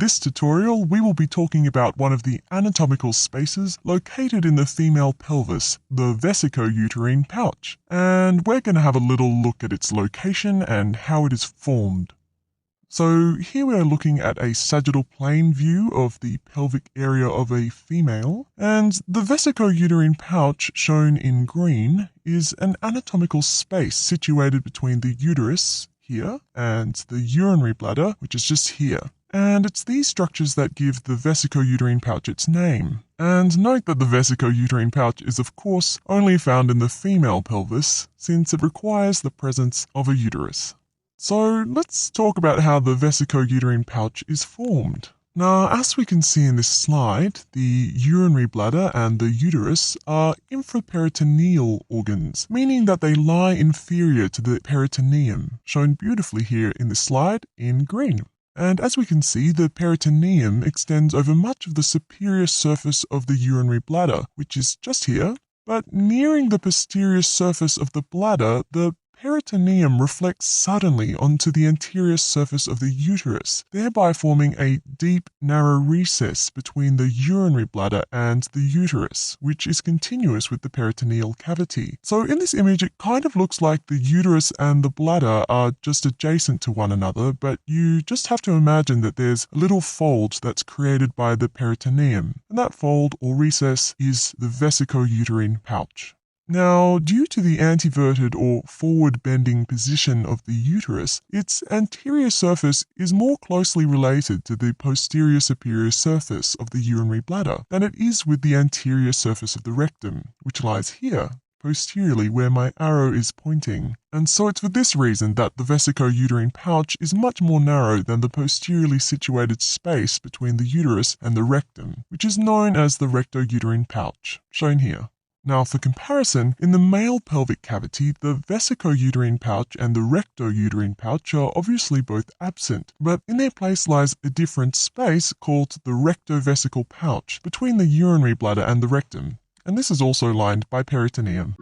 this tutorial, we will be talking about one of the anatomical spaces located in the female pelvis, the vericouterine pouch, and we're going to have a little look at its location and how it is formed. So here we are looking at a sagittal plane view of the pelvic area of a female, and the vericouterine pouch, shown in green, is an anatomical space situated between the uterus, here, and the urinary bladder, which is just here. And it's these structures that give the vericouterine pouch its name. And note that the vericouterine pouch is of course only found in the female pelvis, since it requires the presence of a uterus. So let's talk about how the vericouterine pouch is formed. Now, as we can see in this slide, the urinary bladder and the uterus are infraperitoneal organs, meaning that they lie inferior to the peritoneum, shown beautifully here in this slide in green. And as we can see, the peritoneum extends over much of the superior surface of the urinary bladder, which is just here, but nearing the posterior surface of the bladder, the peritoneum reflects suddenly onto the anterior surface of the uterus, thereby forming a deep, narrow recess between the urinary bladder and the uterus, which is continuous with the peritoneal cavity. So in this image, it kind of looks like the uterus and the bladder are just adjacent to one another, but you just have to imagine that there's a little fold that's created by the peritoneum, and that fold or recess is the vericouterine pouch. Now, due to the anteverted or forward-bending position of the uterus, its anterior surface is more closely related to the posterior superior surface of the urinary bladder than it is with the anterior surface of the rectum, which lies here, posteriorly where my arrow is pointing. And so it's for this reason that the vericouterine pouch is much more narrow than the posteriorly situated space between the uterus and the rectum, which is known as the rectouterine pouch, shown here. Now, for comparison, in the male pelvic cavity, the vericouterine pouch and the rectouterine pouch are obviously both absent, but in their place lies a different space called the rectovesical pouch between the urinary bladder and the rectum, and this is also lined by peritoneum.